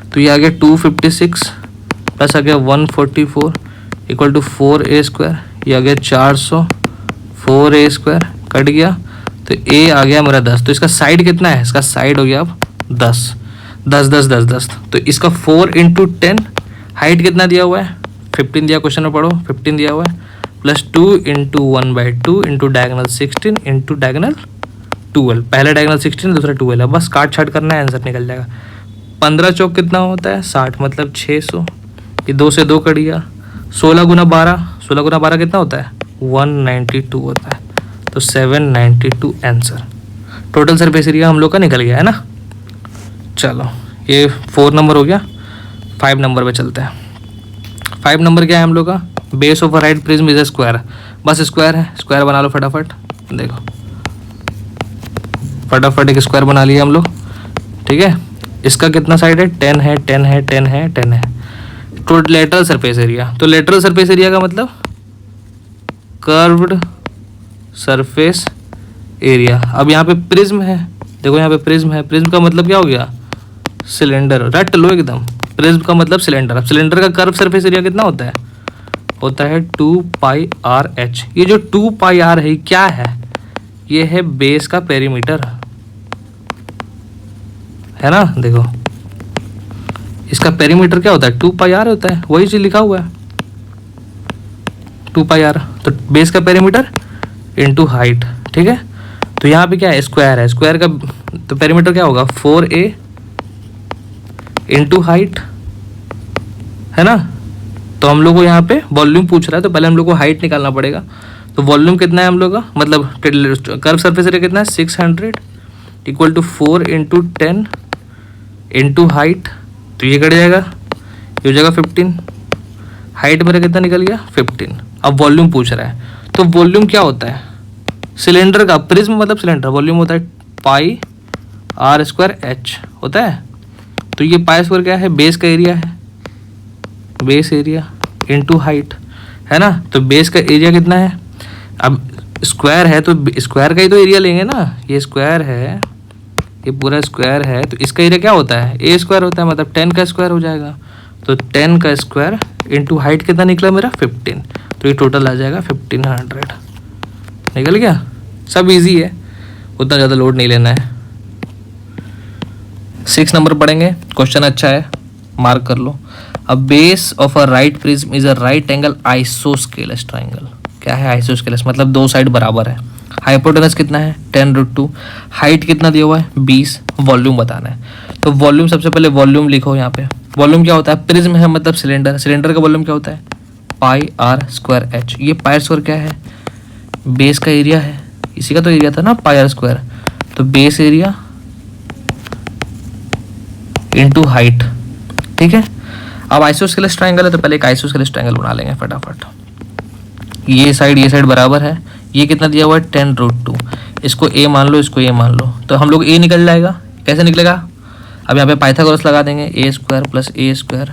तो ये आ गया 256 प्लस आ गया 144 इक्वल टू 4a स्क्वायर, ये आ गया 400, 4a स्क्वायर कट गया, तो a आ गया मेरा 10। तो इसका साइड कितना है, इसका साइड हो गया अब 10, 10 10 10 10। तो इसका 4 इंटू 10, हाइट कितना दिया हुआ है 15 दिया, क्वेश्चन में पढ़ो 15 दिया हुआ है, plus 2 into 1/2 into diagonal 16 into diagonal 12। पहला डायगोनल 16 दूसरा 12 है, बस काट छाट करना है, आंसर निकल जाएगा। 15 चौक कितना होता है 60, मतलब 600, ये 2 से 2 कट गया। 16 गुना 12, 16 गुना 12 कितना होता है 192 होता है, तो 792 आंसर। टोटल सरफेस एरिया हम लोग का निकल गया है ना। चलो ये 4 नंबर हो गया। 5 नंबर पे चलते हैं। 5 नंबर क्या है हम लोग का, base of a right prism is a square. बस स्क्वायर है, स्क्वायर बना लो फटाफट, देखो फटाफट एक स्क्वायर बना लिया हम लोग, ठीक है। इसका कितना साइड है 10 है, 10 है, 10 है, 10 है। तो लेटरल सरफेस एरिया, तो लेटरल सरफेस एरिया का मतलब कर्व्ड सरफेस एरिया। अब यहाँ पे प्रिज्म है, देखो यहाँ पे प्रिज्म है, प्रिज्म का मतलब क्या हो गया सिलेंडर, रट लो एकदम। प्रिज्म का मतलब सिलेंडर। अब सिलेंडर का कर्व सरफेस एरिया कितना होता है, होता है 2πrh। ये जो 2πr है क्या है, ये है बेस का पेरीमीटर, है ना। देखो इसका पेरीमीटर क्या होता है 2πr होता है, वही चीज लिखा हुआ है 2πr। तो बेस का पेरीमीटर इनटू हाइट, ठीक है। तो यहाँ पे क्या है स्क्वायर है, स्क्वायर का तो पेरीमीटर क्या होगा 4a इनटू हाइट, है ना। तो हम लोग को यहाँ पे वॉल्यूम पूछ रहा है, तो पहले हम लोग को हाइट निकालना पड़ेगा। तो वॉल्यूम कितना है हम लोग का, मतलब कर्व सरफेस एरिया कितना है 600 equal to 4 into 10 into height, तो ये कट जाएगा, ये हो जाएगा 15। हाइट मेरा कितना निकल गया 15। अब वॉल्यूम पूछ रहा है, तो वॉल्यूम क्या होता है सिलेंडर का, प्रिज्म मतलब सिलेंडर, वॉल्यूम होता है पाई r स्क्वायर h होता है। तो ये पाई स्क्वायर क्या है, बेस का एरिया है, बेस एरिया इनटू हाइट, है ना। तो बेस का एरिया कितना है, अब स्क्वायर है तो स्क्वायर का ही तो एरिया लेंगे ना, ये स्क्वायर है, ये पूरा स्क्वायर है, तो इसका एरिया क्या होता है a स्क्वायर होता है, मतलब 10 का स्क्वायर हो जाएगा। तो 10 का स्क्वायर इंटू हाइट कितना निकला मेरा 15, तो ये टोटल आ जाएगा 1500। निकल गया, सब इजी है, उतना ज़्यादा लोड नहीं लेना है। 6 नंबर पढ़ेंगे, क्वेश्चन अच्छा है, मार्क कर लो। A base of a right prism is a right angle isosceles triangle. क्या है आइसोस्केलस, मतलब 2 साइड बराबर है। हाइपोटेनस कितना है 10√2, हाइट कितना दिया हुआ है 20, वॉल्यूम बताना है। तो वॉल्यूम सबसे पहले वॉल्यूम लिखो यहाँ पे। वॉल्यूम क्या होता है, प्रिज्म है मतलब सिलेंडर, सिलेंडर का वॉल्यूम क्या होता है पाई r स्क्वायर h। ये पाई स्क्वायर क्या है, बेस का एरिया है, इसी का तो एरिया था ना पाई r स्क्वायर। तो बेस एरिया इनटू हाइट, ठीक है। अब आइसोस्केलेस ट्रायंगल है तो पहले एक आइसोस्केलेस ट्रायंगल बना लेंगे फटाफट। ये साइड बराबर है, ये कितना दिया हुआ है 10√2, इसको a मान लो, इसको a मान लो, तो हम लोग a निकल जाएगा। कैसे निकलेगा? अब यहाँ पे पाइथागोरस लगा देंगे, a² + a²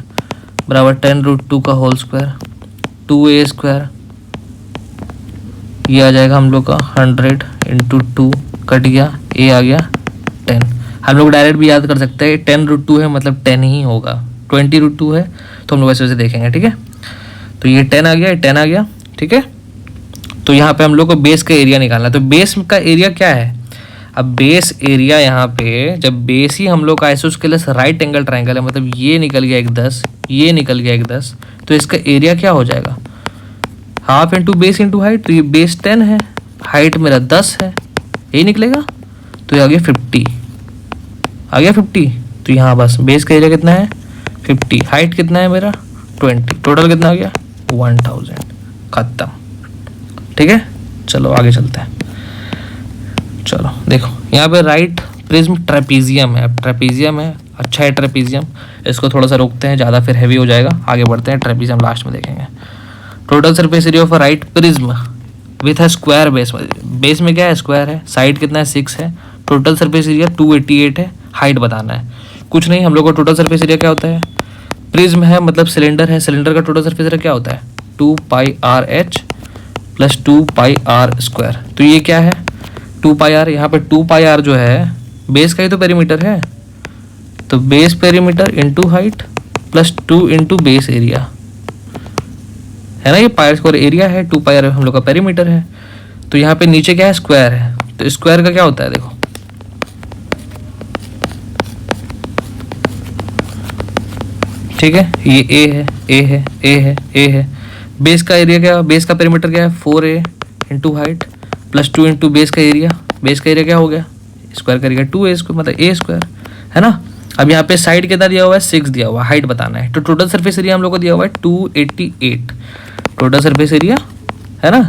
बराबर 10√2 का होल स्क्वायर 2a², ये आ जाएगा हम लोग का 100 × 2 कट गया, a आ गया 10। हम लोग डायरेक्ट भी याद कर सकते हैं 10√2 है मतलब 10 ही होगा, 20√2 है तो हम लोग वैसे देखेंगे, ठीक है। तो ये 10 आ गया, ये 10 आ गया, ठीक है। तो यहाँ पे हम लोग को बेस का एरिया निकालना है। तो बेस का एरिया क्या है? अब बेस एरिया यहाँ पे जब बेस ही हम लोग का आइसोस्केलेस राइट एंगल ट्रायंगल है, मतलब ये निकल गया एक 10, ये निकल गया एक 10, तो इसका एरिया क्या हो जाएगा? Half into base into height. तो ये बेस 10 है, हाइट मेरा 10 है, यही निकलेगा। तो ये आ गया 50, आ गया 50। तो यहाँ बस बेस का एरिया कितना है 50, हाइट कितना है मेरा 20, टोटल कितना आ गया 1000, खत्म, ठीक है। चलो आगे चलते हैं। चलो देखो यहाँ पे राइट प्रिज्म ट्रेपीजियम है। अब ट्रेपीजियम है, अच्छा है ट्रेपीजियम, इसको थोड़ा सा रोकते हैं, ज़्यादा फिर हैवी हो जाएगा, आगे बढ़ते हैं। ट्रेपीजियम लास्ट में देखेंगे। Total surface area of right prism with है स्क्वायर बेस, बेस में क्या है स्क्वायर है, साइड कितना है 6 है, टोटल सरफेस एरिया 288 है, हाइट बताना है। कुछ नहीं, हम लोग को टोटल सरफेस एरिया क्या होता है, प्रिज्म है मतलब सिलेंडर है, सिलेंडर का टोटल सरफेस एरिया क्या होता है 2πRh + 2πr²। तो ये क्या है 2πr, यहाँ पे 2πr जो है बेस का ही तो पेरीमीटर है, तो base perimeter into height + 2 into base area है ना, ये πr² एरिया है, 2πr हम लोग का पेरीमीटर है। तो यहाँ पे नीचे क्या है स्क्वायर है, तो स्क्वायर का क्या होता है देखो, ठीक है, ये a है, a है, a है, a है। बेस का एरिया क्या, बेस का पेरीमीटर क्या है 4a into height + 2 into base का एरिया, बेस का एरिया क्या हो गया स्क्वायर करेगा 2a² मतलब a² है ना। अब यहाँ पे साइड कितना दिया हुआ है 6 दिया हुआ है, हाइट बताना है। तो टोटल सरफेस एरिया हम लोग को दिया हुआ है 288 टोटल सरफेस एरिया है ना।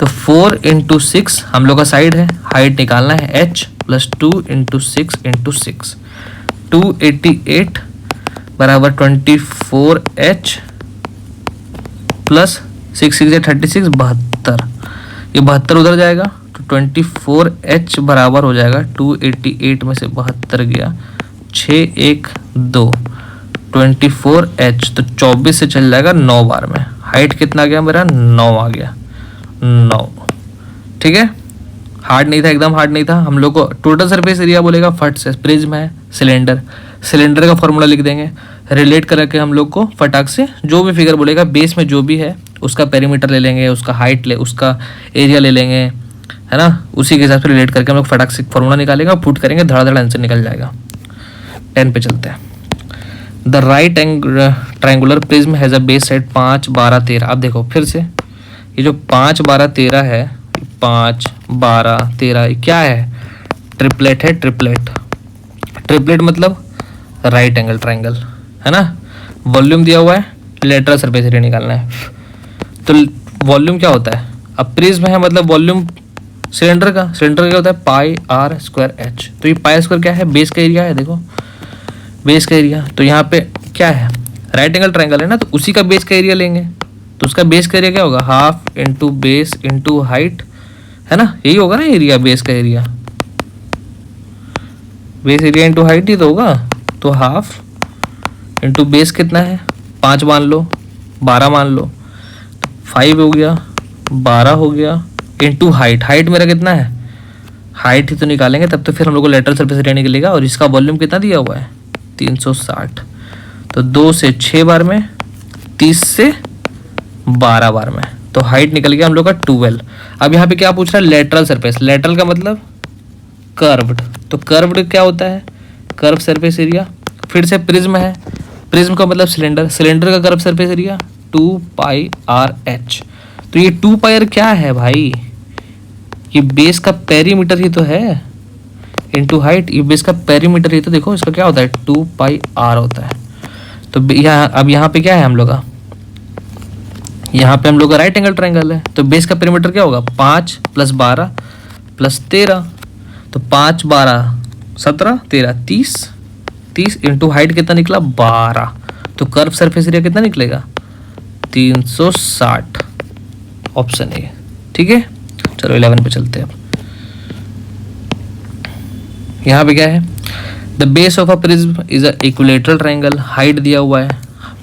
तो 4 × 6 हम लोग का साइड है, हाइट निकालना है h + 2 × 6 × 6, 288 बराबर 24h + 6 6 36 72, ये 72 उधर जाएगा तो 24h बराबर हो जाएगा 288 में से 72 गया 6 1 2 24h, तो 24 से चल जाएगा 9 बार में। हाइट कितना आ गया मेरा 9 आ गया 9, ठीक है। हार्ड नहीं था, एकदम हार्ड नहीं था। हम लोग को टोटल सरफेस एरिया बोलेगा फट से, प्रिज्म है सिलेंडर, सिलेंडर का फॉर्मूला लिख देंगे, रिलेट करके हम लोग को फटाक से जो भी फिगर बोलेगा बेस में जो भी है उसका पेरीमीटर ले लेंगे, उसका हाइट ले, उसका एरिया ले लेंगे, है ना। उसी के हिसाब से रिलेट करके हम लोग फटाक से फॉर्मूला निकालेंगे, पुट करेंगे, धड़ाधड़ आंसर निकल जाएगा। 10 पे चलते हैं। The right triangular prism has a base side 5 12 13। अब देखो फिर से ये जो 5 12 13 है, 5 12 13 क्या है, ट्रिपलेट है। ट्रिपलेट, ट्रिपलेट मतलब राइट एंगल ट्रायंगल है ना। वॉल्यूम दिया हुआ है, लेटरल सरफेस एरिया निकालना है। तो वॉल्यूम क्या होता है, अब प्रिज्म है मतलब वॉल्यूम सिलेंडर का, सिलेंडर क्या होता है πr²h। तो ये πr² क्या है, बेस का एरिया है, देखो बेस का एरिया। तो यहाँ पे क्या है राइट एंगल ट्रायंगल है ना, तो उसी का बेस का एरिया लेंगे। तो उसका बेस का एरिया क्या होगा, half into base into height है ना, यही होगा ना एरिया, बेस का area, base area into height ही तो होगा। तो हाफ इंटू बेस कितना है 5 मान लो, 12 मान लो, 5 हो गया, 12 हो गया, इंटू हाइट, हाइट मेरा कितना है, हाइट ही तो निकालेंगे तब तो फिर हम लोग को लेटरल सरफेस एरिया निकलेगा। और इसका वॉल्यूम कितना दिया हुआ है 360, तो 2 से 6 बार में, 30 से 12 बार में, तो हाइट निकल गया हम लोग का 12। अब यहाँ पे क्या पूछ रहा है, लेटरल सरफेस, लेटरल का मतलब कर्व्ड, तो कर्व्ड क्या होता है, कर्व सरफेस एरिया। फिर से प्रिज्म है, प्रिज्म का मतलब सिलेंडर, सिलेंडर का कर्व सरफेस एरिया 2πRh। तो ये 2πr क्या है भाई, ये बेस का पेरीमीटर ही तो है इंटू हाइट, ये बेस का पेरीमीटर ही तो, देखो इसका क्या होता है 2πr होता है। तो यहाँ अब यहाँ पे क्या है हम लोग का, यहाँ पे हम लोग का राइट एंगल ट्रायंगल है, तो बेस का पेरीमीटर क्या होगा 5 + 12 + 13, तो 5 12 17 13 30 इंटू हाइट कितना निकला 12, तो कर्व सरफेस एरिया कितना निकलेगा 360, ऑप्शन ए। ठीक है, चलो 11 पे चलते हैं अब। यहाँ पे क्या है, the base of a prism is a equilateral triangle, height दिया हुआ है,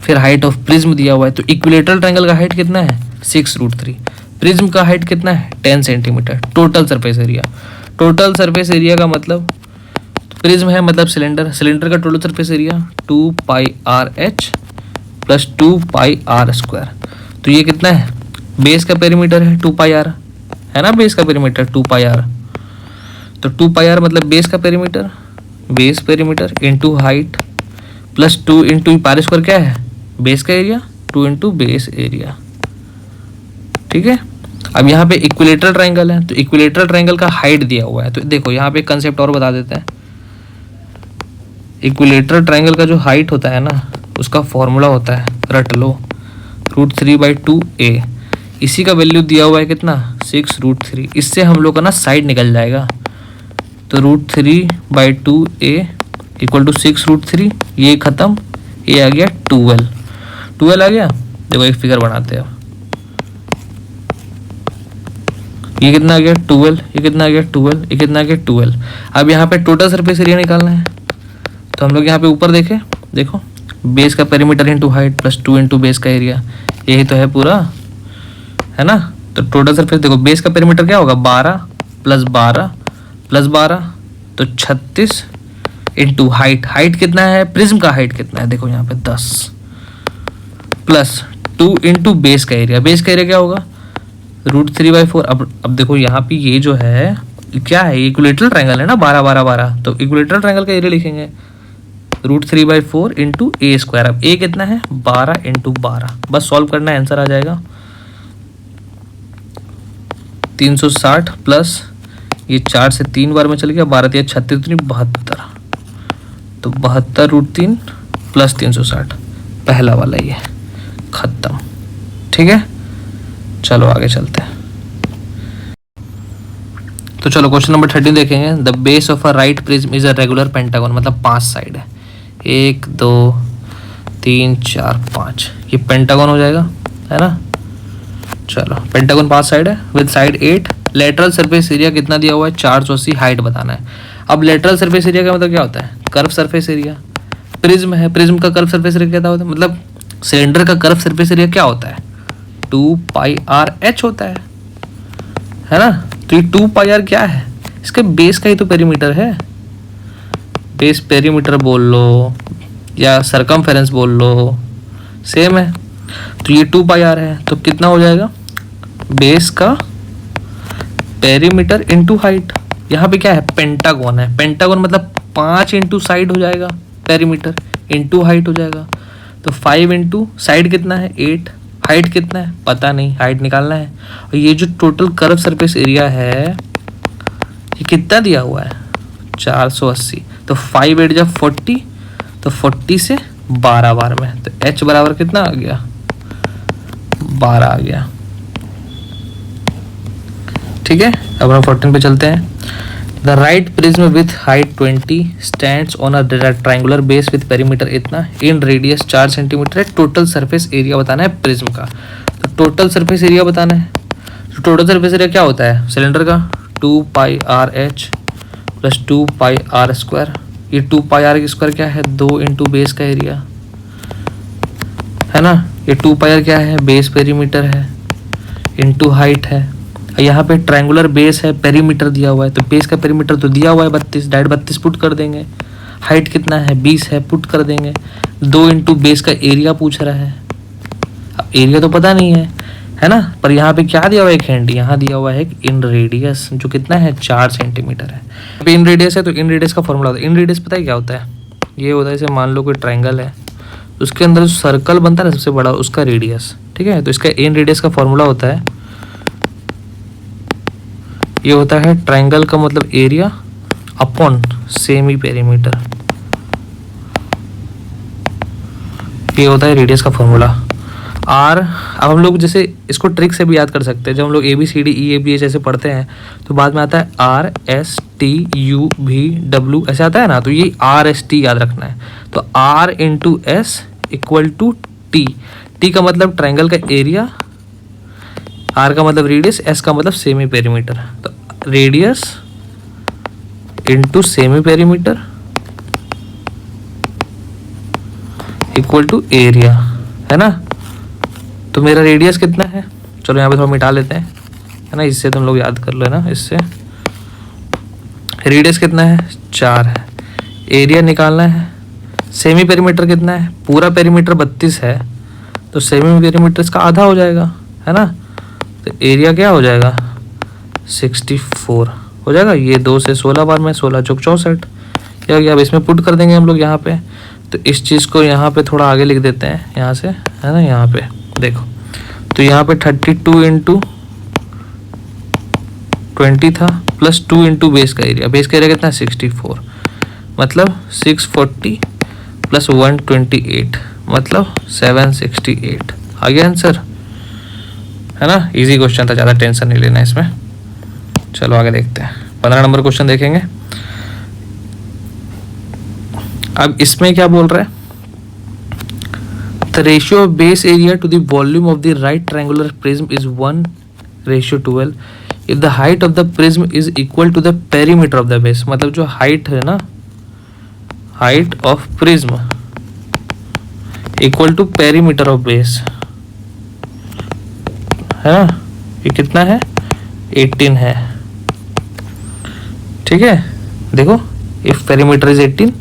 फिर हाइट ऑफ प्रिज्म दिया हुआ है। तो इक्विलेटरल ट्रायंगल का हाइट कितना है 6√3, प्रिज्म का हाइट कितना है 10 centimetre. Total surface area, total surface area का मतलब प्रिज्म है मतलब सिलेंडर, सिलेंडर का total surface area 2πRh plus 2πr²। तो ये कितना है, बेस का पेरीमीटर है 2πr, है ना, बेस का पेरीमीटर 2πr। तो 2πr मतलब बेस का perimeter, base perimeter into height plus 2 into पार² क्या है बेस का एरिया, 2 इंटू बेस एरिया। ठीक है, अब यहाँ पे इक्विलेटरल ट्रायंगल है, तो इक्विलेटरल ट्रायंगल का हाइट दिया हुआ है। तो देखो यहाँ पे कंसेप्ट और बता देते हैं। इक्विलेटरल ट्रायंगल का जो हाइट होता है ना, उसका फॉर्मूला होता है, रट लो, √3/2a। इसी का वैल्यू दिया हुआ है कितना 6√3। इससे हम लोग का ना साइड निकल जाएगा। तो √3/2a इक्वल टू 6√3, ये खत्म, ये आ गया 12 आ गया। देखो एक फिगर बनाते हैं अब, ये कितना आ गया 12, ये कितना आ गया 12, ये कितना आ गया 12। अब यहाँ पे टोटल सरफेस एरिया निकालना है। तो हम लोग यहाँ पे ऊपर देखें, देखो बेस का perimeter into height plus 2 into base का एरिया, यही तो है पूरा, है ना। तो टोटल सरफेस देखो, बेस का पेरीमीटर क्या होगा 12 प्लस 12 प्लस 12, तो 36 इंटू हाइट, हाइट कितना है प्रिज्म का हाइट कितना है देखो यहाँ पे 10 प्लस 2 इंटू बेस का एरिया, बेस का एरिया क्या होगा √3/4। अब देखो यहाँ पे ये जो है क्या है, इक्विलेटरल ट्रायंगल है ना, 12 12 12, तो इक्विलेटरल ट्रायंगल का एरिया लिखेंगे √3/4 इंटू a²। अब a कितना है 12 इंटू 12, बस सॉल्व करना है, आंसर आ जाएगा 360 प्लस ये 4 से 3 बार में चल गया, 12 3 36 72, तो 72√3 प्लस 360, पहला वाला ये खत्म। ठीक है, चलो आगे चलते हैं। तो चलो क्वेश्चन नंबर 13 देखेंगे। The base of a right prism is a regular pentagon, मतलब 5 साइड है, 1 2 3 4 5, ये पेंटागन हो जाएगा, है ना। चलो पेंटागन 5 साइड है with side 8, lateral surface area कितना दिया हुआ है 480, हाइट बताना है। अब लेटरल सरफेस एरिया का मतलब क्या होता है, कर्व सरफेस एरिया। प्रिज्म है, प्रिज्म का कर्व सरफेस एरिया क्या होता है, मतलब सिलेंडर का कर्व सरफेस एरिया क्या होता है 2πRh होता है ना। तो ये 2πr क्या है, इसके बेस का ही तो पेरीमीटर है, बेस पेरीमीटर बोल लो या सरकमफेरेंस बोल लो, सेम है। तो ये 2πr है, तो कितना हो जाएगा बेस का पेरीमीटर इंटू हाइट। यहाँ पे क्या है पेंटागन है, पेंटागन मतलब 5 इंटू साइड हो जाएगा, पेरीमीटर इंटू हाइट हो जाएगा। तो 5 इंटू साइड कितना है 8, हाइट कितना है पता नहीं, हाइट निकालना है। और ये जो टोटल कर्व सरफेस एरिया है ये कितना दिया हुआ है 480, तो 5 8 जब 40, तो 40 से 12 बार में, तो h बराबर कितना आ गया 12 आ गया। ठीक है, अब हम 14 पे चलते हैं। The right prism with height 20 stands on a triangular base with perimeter इतना, इन रेडियस 4 सेंटीमीटर है। टोटल सरफेस एरिया बताना है प्रिज्म का। तो टोटल सरफेस एरिया बताना है, तो टोटल सरफेस एरिया क्या होता है सिलेंडर का 2πRh प्लस 2πr²। ये 2πr² क्या है 2 इंटू बेस का एरिया, है ना। ये 2πr क्या है बेस पेरीमीटर है इंटू हाइट है। यहाँ पे ट्रायंगुलर बेस है, पेरीमीटर दिया हुआ है, तो बेस का पेरीमीटर तो दिया हुआ है 32, डायरेक्ट 32 पुट कर देंगे। हाइट कितना है 20 है, पुट कर देंगे। 2 इंटू बेस का एरिया पूछ रहा है, अब एरिया तो पता नहीं है ना। पर यहाँ पे क्या दिया हुआ है एक हैंड, यहाँ दिया हुआ है एक इन रेडियस, जो कितना है 4 सेंटीमीटर है। अब इन रेडियस है तो इन रेडियस का फॉर्मूला होता है। इन रेडियस पता है क्या होता है, ये होता है जैसे मान लो कोई ट्रायंगल है, उसके अंदर जो सर्कल बनता है ना सबसे बड़ा, उसका रेडियस। ठीक है, तो इसका इन रेडियस का फॉर्मूला होता है, ये होता है ट्रायंगल का मतलब एरिया अपॉन सेमी पेरीमीटर, ये होता है रेडियस का फॉर्मूला आर। अब हम लोग जैसे इसको ट्रिक से भी याद कर सकते हैं, जब हम लोग ABCDEFGH ऐसे पढ़ते हैं तो बाद में आता है RSTUVW ऐसे आता है ना, तो ये RST याद रखना है। तो R into s equal to t. T का मतलब ट्राइंगल का एरिया, आर का मतलब रेडियस, एस का मतलब सेमी पेरीमीटर। तो radius into semi perimeter equal to area, है ना। तो मेरा रेडियस कितना है, चलो यहाँ पे थोड़ा मिटा लेते हैं, है ना, इससे तुम लोग याद कर लेना। इससे रेडियस कितना है 4 है, एरिया निकालना है। सेमी पेरीमीटर कितना है, पूरा पेरीमीटर 32 है, तो सेमी पेरीमीटर इसका आधा हो जाएगा, है ना। तो एरिया क्या हो जाएगा 64 हो जाएगा। ये 2 से 16 बार में 16 चौक 64 क्या गया। अब इसमें पुट कर देंगे हम लोग यहाँ पे। तो इस चीज़ को यहाँ पे थोड़ा आगे लिख देते हैं यहाँ से, है ना। यहाँ पे देखो, तो यहाँ पे 32 इंटू 20 था, प्लस 2 इंटू बेस का एरिया। बेस का एरिया कितना है 64, मतलब 640 प्लस 128 मतलब 768 आ गया आंसर, है ना। इजी क्वेश्चन था, ज़्यादा टेंशन नहीं लेना इसमें। चलो आगे देखते हैं, 15 नंबर क्वेश्चन देखेंगे। अब इसमें क्या बोल रहा है, the ratio of base area to the volume of the right triangular prism is 1:12 if the height of the prism is equal to the perimeter of the base. मतलब जो हाइट है ना, height of prism equal to perimeter of base, है ना। ये कितना है 18 है, ठीक है। देखो इफ पेरीमीटर इज 18,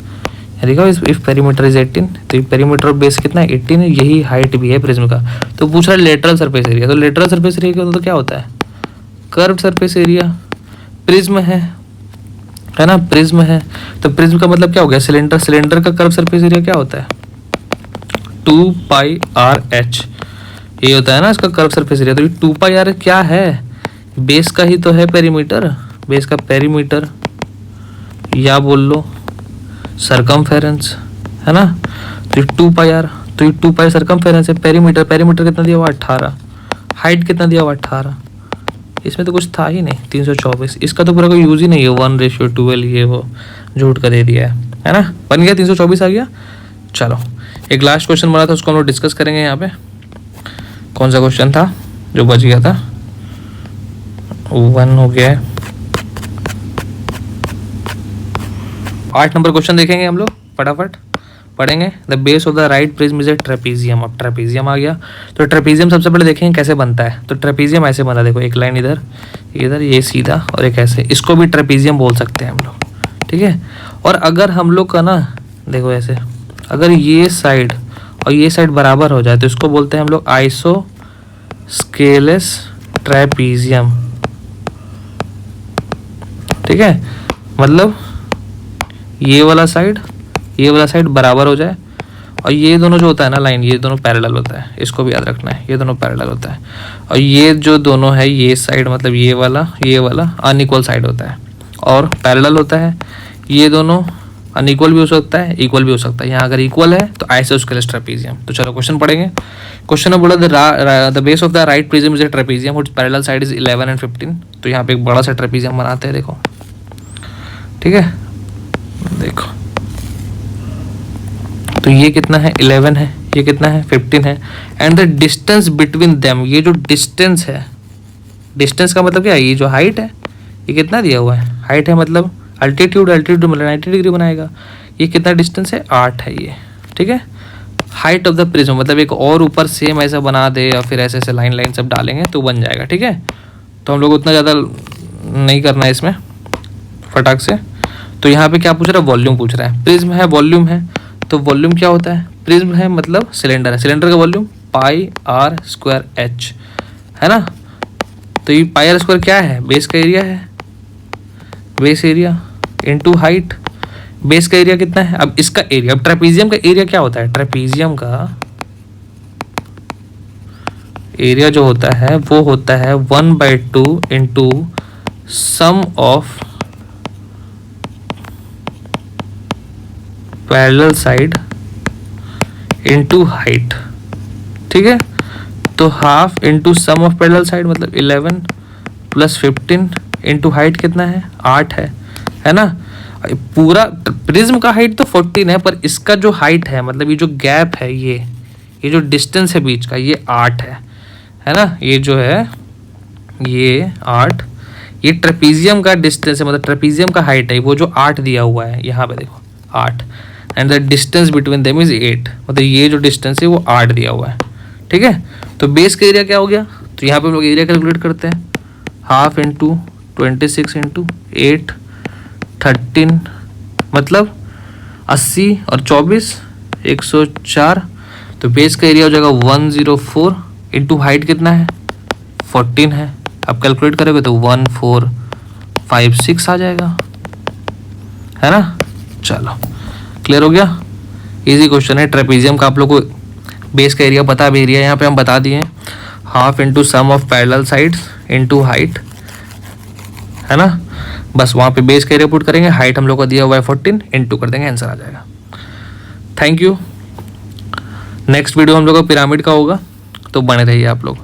देखो इफ पेरीमीटर इज 18, तो पेरीमीटर ऑफ बेस कितना है 18 है, यही हाइट भी है प्रिज्म का। तो पूछ रहा है लेटरल सरफेस एरिया। तो लेटरल सरफेस एरिया तो क्या होता है, कर्व्ड सरफेस एरिया। प्रिज्म है ना, प्रिज्म है, तो प्रिज्म का मतलब क्या हो गया सिलेंडर। सिलेंडर का कर्व सरफेस एरिया क्या होता है 2πr/h, ये होता है ना इसका कर्व सरफेस एरिया। तो ये 2πr क्या है, बेस का ही तो है पेरीमीटर, बेस का पेरीमीटर, या बोल लो सरकमफेरेंस, है ना। तो ये 2πr, तो ये 2π सरकमफेरेंस है। पेरीमीटर, पेरीमीटर कितना दिया हुआ 18, हाइट कितना दिया हुआ 18, इसमें तो कुछ था ही नहीं 324। इसका तो पूरा कोई यूज ही नहीं है, 1:12 ये वो झूठ का दे दिया है ना। बन गया 324 आ गया। चलो एक लास्ट क्वेश्चन बना था, उसको हम लोग डिस्कस करेंगे यहाँ पे। कौन सा क्वेश्चन था जो बच गया था, 1 हो गया है। 8 नंबर क्वेश्चन देखेंगे हम लोग, फटाफट पढ़ेंगे। The base of the right prism is a trapezium. अब ट्रेपीजियम आ गया, तो ट्रेपीजियम सबसे पहले देखेंगे कैसे बनता है। तो ट्रेपीजियम ऐसे बना, देखो एक लाइन इधर इधर, ये सीधा और एक ऐसे, इसको भी ट्रेपीजियम बोल सकते हैं हम लोग, ठीक है। और अगर हम लोग का ना देखो ऐसे, अगर ये साइड और ये साइड बराबर हो जाए तो इसको बोलते हैं हम लोग आइसोस्केलेस ट्रेपीजियम, ठीक है। मतलब ये वाला साइड बराबर हो जाए, और ये दोनों जो होता है ना लाइन, ये दोनों पैरेलल होता है, इसको भी याद रखना है, ये दोनों पैरेलल होता है। और ये जो दोनों है, ये साइड मतलब ये वाला अनइक्वल साइड होता है और पैरेलल होता है। ये दोनों अनइक्वल भी हो सकता है, इक्वल भी हो सकता है। यहाँ अगर इक्वल है तो आइसोस्केलेस ट्रेपीजियम। तो चलो क्वेश्चन पढ़ेंगे। क्वेश्चन में बोला the base of the right prism is a trapezium which parallel side is 11 and 15। तो यहाँ पे एक बड़ा सा ट्रेपीजियम बनाते हैं, देखो, ठीक है। देखो तो ये कितना है 11 है, ये कितना है 15 है। And the distance between them, ये जो डिस्टेंस है, डिस्टेंस का मतलब क्या है, ये जो हाइट है ये कितना दिया हुआ है, हाइट है मतलब अल्टीट्यूड मतलब 90 डिग्री बनाएगा। ये कितना डिस्टेंस है 8 है ये, ठीक है। हाइट ऑफ द प्रिज्म मतलब एक और ऊपर सेम ऐसा बना दे और फिर ऐसे ऐसे लाइन सब डालेंगे तो बन जाएगा, ठीक है। तो हम लोग उतना ज़्यादा नहीं करना है इसमें, फटाक से। तो यहाँ पे क्या पूछ रहा है, वॉल्यूम पूछ रहा है। प्रिज्म है, वॉल्यूम है, तो वॉल्यूम क्या होता है, प्रिज्म है मतलब सिलेंडर है, सिलेंडर का वॉल्यूम πr²h, है ना। तो ये πr² क्या है, बेस का एरिया है, base area into height. Base का एरिया कितना है, अब इसका एरिया, अब ट्रेपीजियम का एरिया क्या होता है, ट्रेपीजियम का एरिया जो होता है वो होता है 1/2 into sum of parallel side into height, ठीक है। तो half into sum of parallel side मतलब 11 प्लस 15 इंटू हाइट कितना है 8 है ना। पूरा प्रिज्म का हाइट तो 14 है, पर इसका जो हाइट है, मतलब ये जो गैप है, ये जो डिस्टेंस है बीच का, ये 8 है ना। ये जो है ये 8, ये ट्रेपीजियम का डिस्टेंस है, मतलब ट्रेपीजियम का हाइट है वो जो 8 दिया हुआ है यहाँ पे देखो 8, and the distance between them is 8, मतलब ये जो डिस्टेंस है वो 8 दिया हुआ है। ठीक है, तो बेस का एरिया क्या हो गया, तो यहाँ पे हम लोग एरिया कैलकुलेट करते हैं, हाफ इंटू 26 इंटू 8 13, मतलब 80 और 24 104, तो बेस का एरिया हो जाएगा 104 इंटू हाइट कितना है 14 है, आप कैलकुलेट करोगे तो 1456 आ जाएगा, है ना। चलो क्लियर हो गया, इजी क्वेश्चन है ट्रेपीजियम का। आप लोग को बेस का एरिया पता है, एरिया यहाँ पे हम बता दिए, half into sum of parallel sides into height, है ना। बस वहाँ पे बेस का एरिया पुट करेंगे, हाइट हम लोग को दिया हुआ है 14, इंटू कर देंगे, आंसर आ जाएगा। Thank you. नेक्स्ट वीडियो हम लोग का पिरामिड का होगा, तो बने रहिए आप लोग।